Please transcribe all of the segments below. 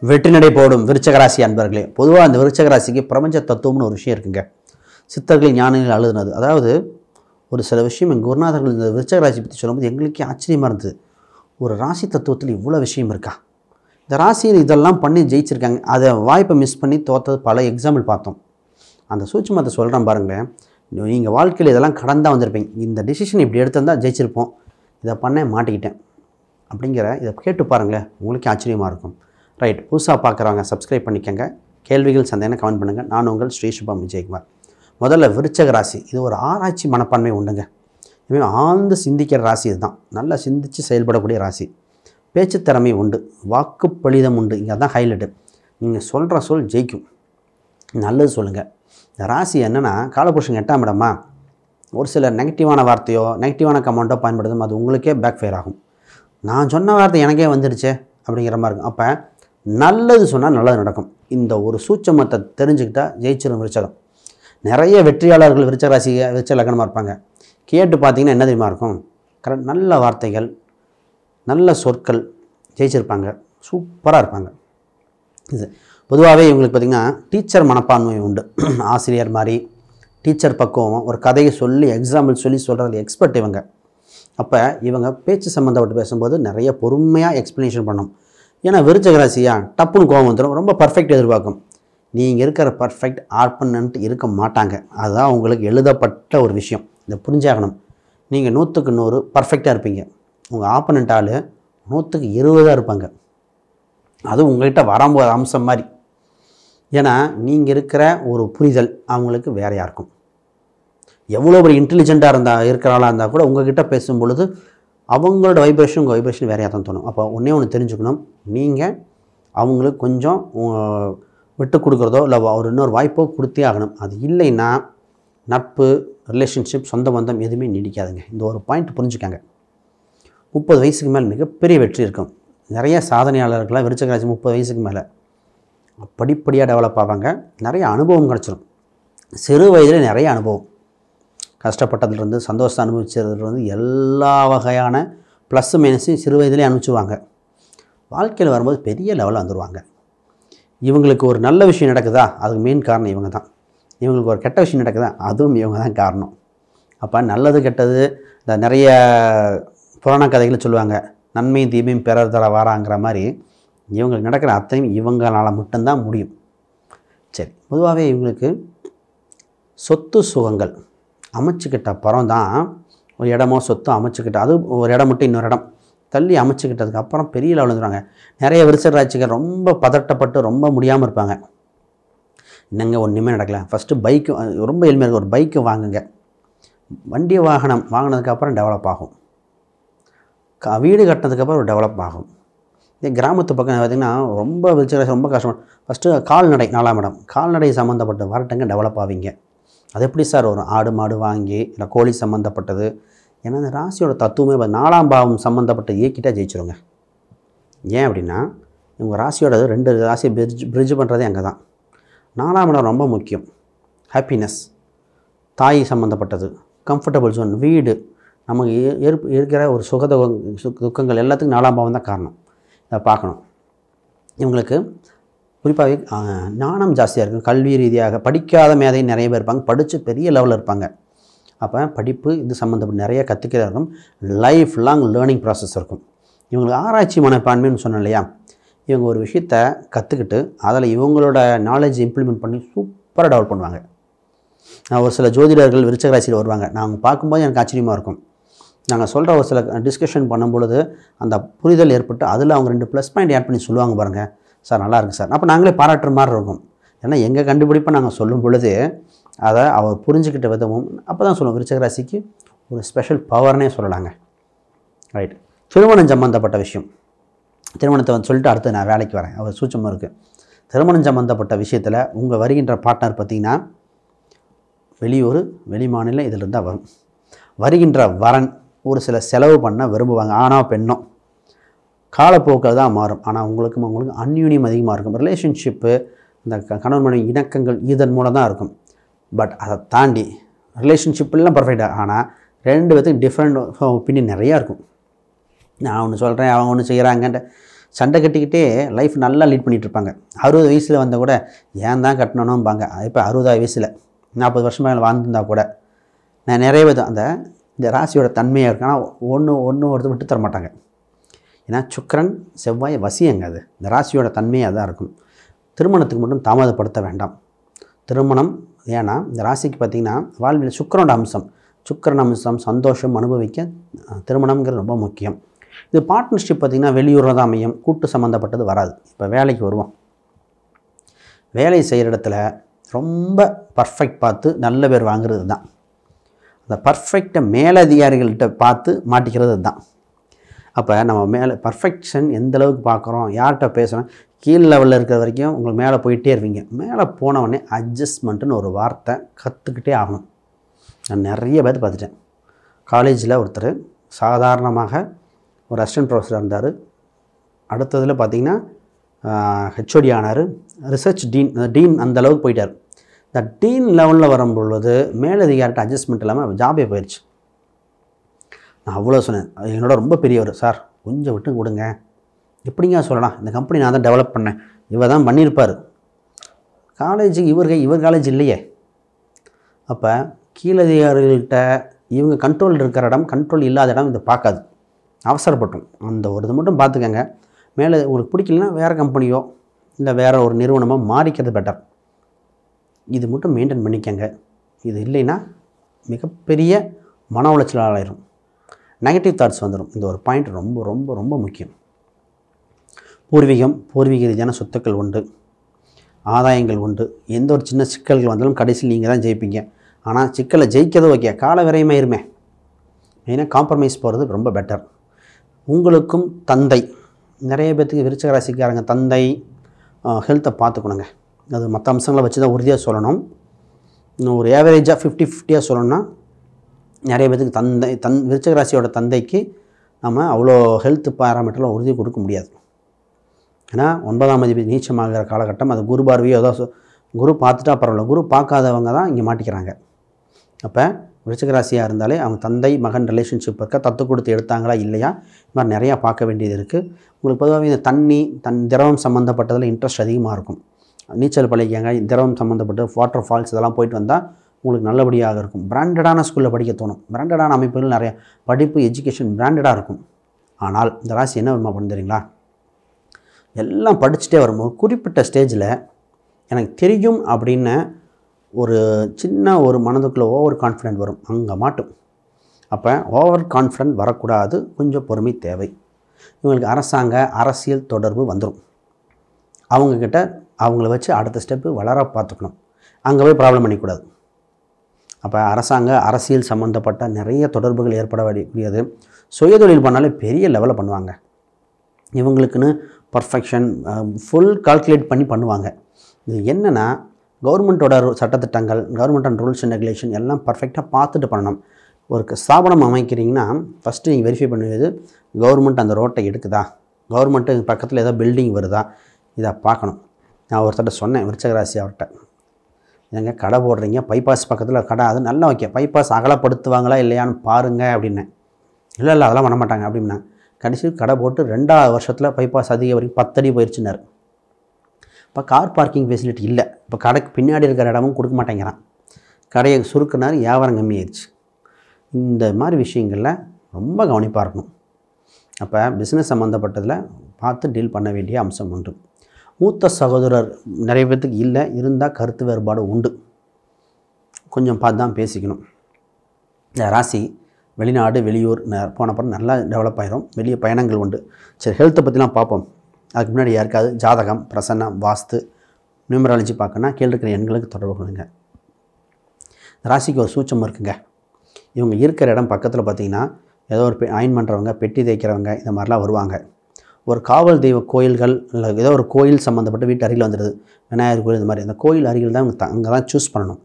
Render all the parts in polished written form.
வெற்றி நடை போடும் விருச்சக ராசி அன்பர்களே, பொதுவாக அந்த விருச்சக ராசிக்கு பிரபஞ்ச தத்துவம்னு ஒரு விஷயம் இருக்குங்க. சித்தர்கள் ஞானிகள் அழுதுனது. அதாவது ஒரு சில விஷயம் எங்கள் குருநாதர்கள் இந்த விருச்சக ராசி பற்றி சொல்லும்போது எங்களுக்கே ஆச்சரியமாக இருந்தது. ஒரு ராசி தத்துவத்தில் இவ்வளோ விஷயம் இருக்கா? இந்த ராசியில் இதெல்லாம் பண்ணி ஜெயிச்சிருக்காங்க. அதை வாய்ப்பை மிஸ் பண்ணி தோற்றது பல எக்ஸாம்பிள் பார்த்தோம். அந்த சூட்சுமத்தை சொல்கிறேன் பாருங்களேன். நீங்கள் வாழ்க்கையில் இதெல்லாம் கடந்தால் வந்திருப்பீங்க. இந்த டிசிஷன் இப்படி எடுத்திருந்தால் ஜெயிச்சிருப்போம், இதை பண்ண மாட்டிக்கிட்டேன் அப்படிங்கிற இதை கேட்டு பாருங்களேன், உங்களுக்கே ஆச்சரியமாக இருக்கும். ரைட், புதுசாக பார்க்குறவங்க சப்ஸ்கிரைப் பண்ணிக்கோங்க. கேள்விகள் சந்தேகம் கமெண்ட் பண்ணுங்கள். நான் உங்கள் ஸ்ரீ சுபம் விஜயகுமார். முதல்ல விருச்சக ராசி, இது ஒரு ஆராய்ச்சி மனப்பான்மை உண்டுங்க. இதுவே ஆழ்ந்து சிந்திக்கிற ராசி. இதுதான் நல்லா சிந்தித்து செயல்படக்கூடிய ராசி. பேச்சு திறமை உண்டு, வாக்குப்பளிதம் உண்டு. இங்கே தான் ஹைலைட்டு. நீங்கள் சொல்கிற சொல் ஜெயிக்கும். நல்லது சொல்லுங்கள். இந்த ராசி என்னென்னா, காலபுருஷன் 8ஆம் இடமா, ஒரு சில நெகட்டிவான வார்த்தையோ நெகட்டிவான கமெண்ட்டோ பயன்படுத்தும், அது உங்களுக்கே பேக் ஃபயர் ஆகும். நான் சொன்ன வார்த்தை எனக்கே வந்துடுச்சே அப்படிங்கிற மாதிரி இருக்கும். அப்போ நல்லது சொன்னால் நல்லது நடக்கும். இந்த ஒரு சூட்சமத்தை தெரிஞ்சுக்கிட்டால் ஜெயிச்சிடும் விருச்சகம். நிறைய வெற்றியாளர்கள் விருச்சக ராசி விருச்சக லக்னமாக இருப்பாங்க. கேட்டு பார்த்தீங்கன்னா என்ன தெரியுமா இருக்கும்? கரெக்ட், நல்ல வார்த்தைகள், நல்ல சொற்கள், ஜெயிச்சிருப்பாங்க, சூப்பராக இருப்பாங்க. இது பொதுவாகவே இவங்களுக்கு பார்த்திங்கன்னா டீச்சர் மனப்பான்மை உண்டு. ஆசிரியர் மாதிரி டீச்சர் பக்குவம், ஒரு கதையை சொல்லி எக்ஸாம்பிள் சொல்லி சொல்கிறது எக்ஸ்பர்ட் இவங்க. அப்போ இவங்க பேச்சு சம்மந்தப்பட்டு பேசும்போது நிறைய பொறுமையாக எக்ஸ்ப்ளனேஷன் பண்ணணும். ஏன்னா விருச்சக ராசியா டப்புன்னு கோபம் வந்துடும், ரொம்ப பர்ஃபெக்ட் எதிர்பார்க்கும். நீங்கள் இருக்கிற பர்ஃபெக்ட் ஆர்பனன்ட் இருக்க மாட்டாங்க. அதுதான் உங்களுக்கு எழுதப்பட்ட ஒரு விஷயம். இதை புரிஞ்சாகணும். நீங்கள் 100க்கு 100 பர்ஃபெக்டாக இருப்பீங்க. உங்கள் ஆப்பனண்ட் ஆள் 100க்கு 20 இருப்பாங்க. அதுவும் உங்கள்கிட்ட வரும்போது அம்சம் மாதிரி. ஏன்னா நீங்கள் இருக்கிற ஒரு புரிதல் அவங்களுக்கு வேறையாக இருக்கும். எவ்வளோ ஒரு இன்டெலிஜென்ட்டாக இருக்கிறாளாக இருந்தால் கூட உங்கள்கிட்ட பேசும் பொழுது அவங்களோட வைப்ரேஷன் உங்கள் வைப்ரேஷன் வேறையாக தான் தோணும். அப்போ ஒன்று தெரிஞ்சுக்கணும், நீங்கள் அவங்களுக்கு கொஞ்சம் விட்டு கொடுக்குறதோ இல்லை ஒரு இன்னொரு வாய்ப்போ கொடுத்தே ஆகணும். அது இல்லைன்னா நட்பு, ரிலேஷன்ஷிப், சொந்த பந்தம் எதுவுமே நீடிக்காதுங்க. இந்த ஒரு பாயிண்ட் புரிஞ்சுக்காங்க. 30 வயசுக்கு மேலே மிகப்பெரிய வெற்றி இருக்கும். நிறைய சாதனையாளர்களாக விருச்சக ராசி 30 வயசுக்கு மேலே படிப்படியாக டெவலப் ஆவாங்க. நிறைய அனுபவம் கிடச்சிடும். சிறு வயதில் நிறைய அனுபவம், கஷ்டப்பட்டதுலேருந்து சந்தோஷத்தை அனுபவிச்சதுலேருந்து எல்லா வகையான ப்ளஸ் மைனஸையும் சிறு வயதிலே அனுப்பிச்சுவாங்க. வாழ்க்கையில் வரும்போது பெரிய லெவலில் வந்துடுவாங்க. இவங்களுக்கு ஒரு நல்ல விஷயம் நடக்குதா, அதுக்கு மெயின் காரணம் இவங்க தான். இவங்களுக்கு ஒரு கெட்ட விஷயம் நடக்குதா, அதுவும் இவங்க தான் காரணம். அப்போ நல்லது கெட்டது, இந்த நிறைய புராண கதைகளை சொல்லுவாங்க, நன்மையும் தீமையும் பிறர் தர வாராங்கிற மாதிரி இவங்களுக்கு நடக்கிற அத்தனையும் இவங்களால் மட்டும்தான் முடியும். சரி, பொதுவாகவே இவங்களுக்கு சொத்து சுகங்கள் அமைச்சுக்கிட்ட அப்புறம் தான் ஒரு இடமோ சொத்தோ அமைச்சுக்கிட்ட, அது ஒரு இடம் மட்டும் இன்னொரு இடம் தள்ளி அமைச்சுக்கிட்டதுக்கு அப்புறம் பெரிய லெவலில் வந்துடுவாங்க. நிறைய விருச்சக ராசிகள் ரொம்ப பதட்டப்பட்டு ரொம்ப முடியாமல் இருப்பாங்க. என்னங்க ஒன்றுமே நடக்கல, ஃபஸ்ட்டு பைக்கு, ரொம்ப எளிமையாக இருக்குது, ஒரு பைக்கு வாங்குங்க. வண்டி வாகனம் வாங்கினதுக்கப்புறம் டெவலப் ஆகும். வீடு கட்டினதுக்கப்புறம் ஒரு டெவலப் ஆகும். இதே கிராமத்து பக்கம் பார்த்திங்கன்னா ரொம்ப விருச்சக ராசி ரொம்ப கஷ்டம். ஃபஸ்ட்டு கால்நடை 4ஆம் இடம், கால்நடை சம்மந்தப்பட்ட வரட்டுங்க டெவலப் ஆவீங்க. அது எப்படி சார் வரும்? ஆடு மாடு வாங்கி, இல்லை கோழி சம்மந்தப்பட்டது. ஏன்னா இந்த ராசியோட தத்துவமே 4ஆம் பாவம் சம்மந்தப்பட்ட இயக்கிட்டால் ஜெயிச்சிருங்க. ஏன் அப்படின்னா இவங்க ராசியோட 2 ராசியை பிரிட்ஜ் பண்ணுறதே அங்கே தான். 4ஆம் இடம் ரொம்ப முக்கியம். ஹாப்பினஸ், தாய் சம்மந்தப்பட்டது, கம்ஃபர்டபுள் ஜோன், வீடு, நமக்கு இருக்கிற ஒரு துக்கங்கள் எல்லாத்துக்கும் 4ஆம் பாவம் தான் காரணம். இதை பார்க்கணும். இவங்களுக்கு குறிப்பாகவே ஞானம் ஜாஸ்தியாக இருக்கும். கல்வி ரீதியாக படிக்காத மேதை நிறைய பேர் இருப்பாங்க, படித்து பெரிய லெவலில் இருப்பாங்க. அப்போ படிப்பு இது சம்மந்தப்பட்ட நிறைய கற்றுக்கிற இருக்கும். லைஃப் லாங் லேர்னிங் ப்ராசஸ் இருக்கும். இவங்களுக்கு ஆராய்ச்சி மனப்பான்மைன்னு சொன்னேன் இல்லையா? இவங்க ஒரு விஷயத்தை கற்றுக்கிட்டு அதில் இவங்களோட நாலேஜ் இம்ப்ளிமெண்ட் பண்ணி சூப்பராக டெவலப் பண்ணுவாங்க. ஒரு சில ஜோதிடர்கள் விருச்சக ராசியில் வருவாங்க. நாங்கள் பார்க்கும்போது எனக்கு ஆச்சரியமாக இருக்கும். நாங்கள் சொல்கிற ஒரு சில டிஸ்கஷன் பண்ணும்பொழுது அந்த புரிதல் ஏற்பட்டு அதில் அவங்க 2 ப்ளஸ் பாயிண்ட் ஆட் பண்ணி சொல்லுவாங்க பாருங்கள், சார் நல்லா இருக்குது சார். அப்போ நாங்களே பாராட்டுற மாதிரி இருக்கும். ஏன்னா எங்கள் கண்டுபிடிப்பை நாங்கள் சொல்லும் பொழுது அதை அவர் புரிஞ்சுக்கிட்ட விதமும் அப்போ தான் சொல்லுவோம் விருச்சக ராசிக்கு ஒரு ஸ்பெஷல் பவர்னே சொல்லலாங்க. ரைட், திருமணம் சம்மந்தப்பட்ட விஷயம். திருமணத்தை சொல்லிட்டு அடுத்து நான் வேலைக்கு வரேன், அவர் சூட்சமாக இருக்குது. திருமணம் சம்மந்தப்பட்ட விஷயத்தில் உங்கள் வருகின்ற பார்ட்னர் பார்த்திங்கன்னா வெளியூர் வெளி மாநிலம் இதில் தான் வரும். வருகின்ற வரன் ஒரு சில செலவு பண்ண விரும்புவாங்க, ஆணோ பெண்ணோ. காலப்போக்கில் தான் மாறும். ஆனால் உங்களுக்கு அந்யூன்யம் அதிகமாக இருக்கும். ரிலேஷன்ஷிப்பு, இந்த கணவன் மனைவி இணக்கங்கள் இதன் மூலம் தான் இருக்கும். பட் அதை தாண்டி ரிலேஷன்ஷிப்லாம் பர்ஃபெக்டாக, ஆனால் 2 பேத்துக்கு டிஃப்ரெண்ட் ஒப்பீனியன் நிறையா இருக்கும். நான் ஒன்று சொல்கிறேன், அவங்க ஒன்று செய்கிறாங்கன்ட்டு சண்டை கட்டிக்கிட்டே லைஃப் நல்லா லீட் பண்ணிகிட்டு இருப்பாங்க. 60 வயசில் வந்தால் கூட ஏன் தான் கட்டணும்பாங்க. இப்போ 60 வயசில் 40 வருஷமாக வாழ்ந்துருந்தா கூட நான் நிறைய பேர் இந்த ராசியோட தன்மையாக இருக்கு. ஆனால் ஒன்று ஒருத்தர் விட்டு தர மாட்டாங்க. ஏன்னா சுக்கிரன் செவ்வாய் வசியங்க. அது இந்த ராசியோட தன்மையாக தான் இருக்கும். திருமணத்துக்கு மட்டும் தாமதப்படுத்த வேண்டாம். திருமணம் ஏன்னா இந்த ராசிக்கு பார்த்திங்கன்னா வாழ்வில் சுக்கிரனோட அம்சம், சுக்கிரன் அம்சம் சந்தோஷம் அனுபவிக்க திருமணம்ங்கிறது ரொம்ப முக்கியம். இது பார்ட்னர்ஷிப் பார்த்திங்கன்னா வெளியூரில் தான் அமையும். கூட்டு சம்மந்தப்பட்டது வராது. இப்போ வேலைக்கு வருவோம். வேலை செய்கிற இடத்துல ரொம்ப பர்ஃபெக்ட் பார்த்து நல்ல பேர் வாங்குறது தான். அந்த பர்ஃபெக்டை மேலதிகாரிகள்கிட்ட பார்த்து மாட்டிக்கிறது தான். அப்போ நம்ம மேலே பர்ஃபெக்ஷன் எந்த அளவுக்கு பார்க்குறோம், யார்கிட்ட பேசுகிறோம். கீழ் லெவலில் இருக்கிற வரைக்கும் உங்களுக்கு மேலே போயிட்டே இருப்பீங்க. மேலே போனவுடனே அட்ஜஸ்ட்மெண்ட்டுன்னு ஒரு வார்த்தை கற்றுக்கிட்டே ஆகணும். நான் நிறைய பேர் பார்த்துட்டேன். காலேஜில் ஒருத்தர் சாதாரணமாக ஒரு அசிஸ்டன்ட் ப்ரொஃபஸராக இருந்தார். அடுத்ததில் பார்த்திங்கன்னா ஹெச்ஓடி ஆனார். ரிசர்ச் டீன் அந்த அளவுக்கு போயிட்டார். இந்த டீன் லெவலில் வரும்பொழுது மேலதிகாரிட்ட அட்ஜஸ்ட்மெண்ட் இல்லாமல் ஜாபே போயிடுச்சு. நான் அவ்வளோ சொன்னேன். என்னோட ரொம்ப பெரியவர், சார் கொஞ்சம் விட்டு கொடுங்க. எப்படிங்க சொல்லலாம், இந்த கம்பெனி நான் தான் டெவலப் பண்ணேன், இவர் தான் பண்ணியிருப்பார். காலேஜுக்கு இவர் காலேஜ் இல்லையே. அப்போ கீழதிகாரிகள்கிட்ட இவங்க கண்ட்ரோல் இருக்கிற இடம், கண்ட்ரோல் இல்லாத இடம் இதை பார்க்காது. அவசரப்பட்டோம். அந்த ஒரு இது மட்டும் பார்த்துக்கங்க. மேலே உங்களுக்கு பிடிக்கலன்னா வேறு கம்பெனியோ இல்லை வேறு ஒரு நிறுவனமோ மாறிக்கிறது பெட்டர். இது மட்டும் மெயின்டைன் பண்ணிக்கங்க. இது இல்லைன்னா மிகப்பெரிய மன உளைச்சல் ஆளாயிரும். நெகட்டிவ் தாட்ஸ் வந்துடும். இந்த ஒரு பாயிண்ட் ரொம்ப ரொம்ப ரொம்ப முக்கியம். பூர்வீக ரீதியான சொத்துக்கள் உண்டு, ஆதாயங்கள் உண்டு. எந்த ஒரு சின்ன சிக்கல்கள் வந்தாலும் கடைசியில் நீங்கள் தான் ஜெயிப்பீங்க. ஆனால் சிக்கலை ஜெயிக்கிறது ஓகே, கால விரயமாயிருமே. மெயினாக காம்ப்ரமைஸ் போகிறது ரொம்ப பெட்டர். உங்களுக்கும் தந்தை, நிறைய பேர்த்துக்கு விருச்சிக ராசிக்காரங்க தந்தை ஹெல்த்தை பார்த்துக்கணுங்க. அது மற்ற அம்சங்களை வச்சு தான் உறுதியாக சொல்லணும். ஒரு ஏவரேஜாக 50-50 சொல்லணும்னா நிறைய பேர்த்துக்கு விருச்சிக ராசியோட தந்தைக்கு நம்ம அவ்வளோ ஹெல்த் பேராமீட்டரில் உறுதி கொடுக்க முடியாது. ஏன்னா 9ஆம் அதிபதி நீச்சமாகிற காலகட்டம். அது குரு பார்வையோ ஏதோ குரு பார்த்துட்டா பரவாயில்ல, குரு பார்க்காதவங்க தான் இங்கே மாட்டிக்கிறாங்க. அப்போ விருச்சிக ராசியாக இருந்தாலே அவங்க தந்தை மகன் ரிலேஷன்ஷிப் இருக்க தத்து கொடுத்து எடுத்தாங்களா இல்லையா, இது மாதிரி நிறையா பார்க்க வேண்டியது இருக்குது. உங்களுக்கு பொதுவாகவே இந்த திரவம் சம்மந்தப்பட்டதில் இன்ட்ரெஸ்ட் அதிகமாக இருக்கும். நீச்சல் பழகிக்காங்க, திரவம் சம்மந்தப்பட்ட வாட்டர் ஃபால்ஸ் இதெல்லாம் போயிட்டு வந்தால் உங்களுக்கு நல்லபடியாக இருக்கும். பிராண்டடான ஸ்கூலில் படிக்க தோணும். பிராண்டடான அமைப்புகள் நிறையா படிப்பு எஜுகேஷன் பிராண்டடாக இருக்கும். ஆனால் இந்த ராசி என்ன வருமா பண்ணு தெரியுங்களா, எல்லாம் படிச்சுட்டே வரும்போது குறிப்பிட்ட ஸ்டேஜில் எனக்கு தெரியும் அப்படின்னு ஒரு சின்ன ஒரு மனதுக்குள்ளே ஓவர் கான்ஃபிடென்ட் வரும், அங்கே மாட்டும். அப்போ ஓவர் கான்ஃபிடென்ட் வரக்கூடாது, கொஞ்சம் பொறுமை தேவை. இவங்களுக்கு அரசியல் தொடர்பு வந்துடும். அவங்கக்கிட்ட அவங்கள வச்சு அடுத்த ஸ்டெப்பு வளர பார்த்துக்கணும். அங்கே போய் ப்ராப்ளம் பண்ணிக்கூடாது. அப்போ அரசியல் சம்மந்தப்பட்ட நிறைய தொடர்புகள் ஏற்படக்கூடியது. சுயதொழில் பண்ணாலே பெரிய லெவலில் பண்ணுவாங்க. இவங்களுக்குன்னு பர்ஃபெக்ஷன் ஃபுல் கால்குலேட் பண்ணி பண்ணுவாங்க. இது என்னென்னா கவர்மெண்ட்டோட சட்டத்திட்டங்கள், government and rules and regulation எல்லாம் பர்ஃபெக்டாக பார்த்துட்டு பண்ணணும். ஒரு ஸ்தாபனம் அமைக்கிறீங்கன்னா ஃபஸ்ட்டு நீங்கள் வெரிஃபை பண்ணுவது கவர்மெண்ட் அந்த ரோட்டை எடுக்குதா, கவர்மெண்ட்டு பக்கத்தில் ஏதோ பில்டிங் வருதா, இதை பார்க்கணும். நான் ஒருத்தர்கிட்ட சொன்னேன், விருச்சிக ராசி அவர்கிட்ட, எங்கே கடை போடுறீங்க, பைபாஸ் பக்கத்தில் கடை, அது நல்லா ஓகே, பைபாஸ் அகலப்படுத்துவாங்களா இல்லையான்னு பாருங்கள் அப்படின்னேன். இல்லை அதெல்லாம் பண்ண மாட்டாங்க அப்படின்னா. கடைசி கடை போட்டு 2வது வருஷத்தில் பைபாஸ் அதிக வரைக்கும் 10 அடி போயிடுச்சுன்னார். இப்போ கார் பார்க்கிங் ஃபெசிலிட்டி இல்லை. இப்போ கடைக்கு பின்னாடி இருக்கிற இடமும் கொடுக்க மாட்டேங்கிறான். கடையை சுருக்குனார், வியாபாரம் கம்மியாயிடுச்சு. இந்த மாதிரி விஷயங்களில் ரொம்ப கவனிப்பாக இருக்கணும். அப்போ பிஸ்னஸ் சம்மந்தப்பட்டதில் பார்த்து டீல் பண்ண வேண்டிய அம்சம் உண்டு. மூத்த சகோதரர் நிறைய பேர்த்துக்கு இல்லை, இருந்தால் கருத்து வேறுபாடு உண்டு. கொஞ்சம் பார்த்து தான் பேசிக்கணும். இந்த ராசி வெளிநாடு வெளியூர் போனப்பறம் நல்லா டெவலப் ஆகிரும். வெளியே பயணங்கள் உண்டு. சரி, ஹெல்த்தை பற்றிலாம் பார்ப்போம். அதுக்கு முன்னாடி யாருக்காவது ஜாதகம், பிரசன்னம், வாஸ்து, நியூமராலஜி பார்க்கணுன்னா கீழே இருக்கிற எண்களுக்கு தொடர்பு கொள்ளுங்க. ராசிக்கு ஒரு சூட்சம் இருக்குங்க. இவங்க இருக்கிற இடம் பக்கத்தில் பார்த்திங்கன்னா ஏதோ ஒரு அயன் பண்ணுறவங்க, பெட்டி தேய்க்கிறவங்க, இந்த மாதிரிலாம் வருவாங்க. ஒரு காவல் தெய்வ கோயில்கள் இல்லை ஏதோ ஒரு கோயில் சம்மந்தப்பட்ட வீட்டு அருகில் வந்துடுது, விநாயகர் கோயில், இந்த மாதிரி அந்த கோயில் அருகில் தான் அங்கே தான் சூஸ் பண்ணணும்.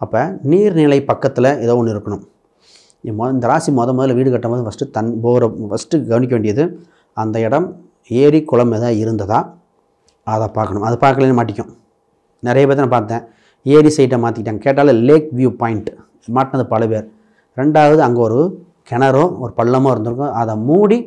அப்போ நீர்நிலை பக்கத்தில் ஏதோ ஒன்று இருக்கணும். இந்த ராசி முதல்ல வீடு கட்டும்போது ஃபஸ்ட்டு கவனிக்க வேண்டியது அந்த இடம் ஏரி குளம் எதாவது இருந்ததா அதை பார்க்கணும். அதை பார்க்கலன்னு மாட்டிக்கும். நிறைய பேர் நான் பார்த்தேன், ஏரி சைட்டை மாற்றிக்கிட்டாங்க. கேட்டாலும் லேக் வியூ பாயிண்ட் மாட்டினது பல பேர். 2வது அங்கே ஒரு கிணறோ ஒரு பள்ளமோ இருந்திருக்கும், அதை மூடி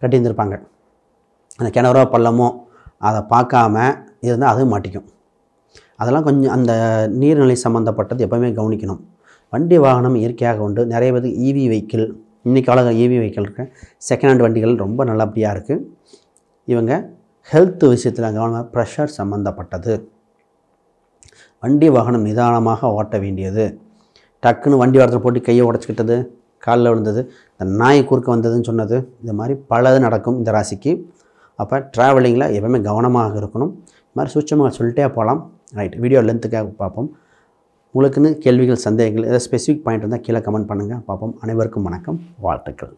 கட்டியிருந்திருப்பாங்க. அந்த கிணறோ பள்ளமோ அதை பார்க்காம இருந்தால் அதுவும் மாட்டிக்கும். அதெல்லாம் கொஞ்சம் அந்த நீர்நிலை சம்மந்தப்பட்டது எப்போவுமே கவனிக்கணும். வண்டி வாகனம் இயற்கையாக உண்டு. நிறைய பேருக்கு ஈவி வெஹிக்கிள், இன்றைக்கி காலத்தில் ஈவி வெஹிக்கிள் இருக்குது. செகண்ட் ஹேண்ட் வண்டிகள் ரொம்ப நல்லபடியாக இருக்குது. இவங்க ஹெல்த் விஷயத்தில் கவனமாக, ப்ரெஷர் சம்மந்தப்பட்டது. வண்டி வாகனம் நிதானமாக ஓட்ட வேண்டியது. டக்குன்னு வண்டி வாரத்தில் போட்டு கையை உடச்சிக்கிட்டது, காலில் விழுந்தது, இந்த நாய் குறுக்க வந்ததுன்னு சொன்னது, இது மாதிரி பலது நடக்கும் இந்த ராசிக்கு. அப்போ ட்ராவலிங்கில் எப்பவுமே கவனமாக இருக்கணும். இது மாதிரி சூட்சமாக சொல்லிட்டே போகலாம். ரைட், வீடியோ லென்த்துக்காக பார்ப்போம். உங்களுக்குன்னு கேள்விகள், சந்தேகங்கள், ஏதாவது ஸ்பெசிஃபிக் பாயிண்ட் இருந்தால் கீழே கமெண்ட் பண்ணுங்கள். பார்ப்போம். அனைவருக்கும் வணக்கம், வாழ்த்துக்கள்.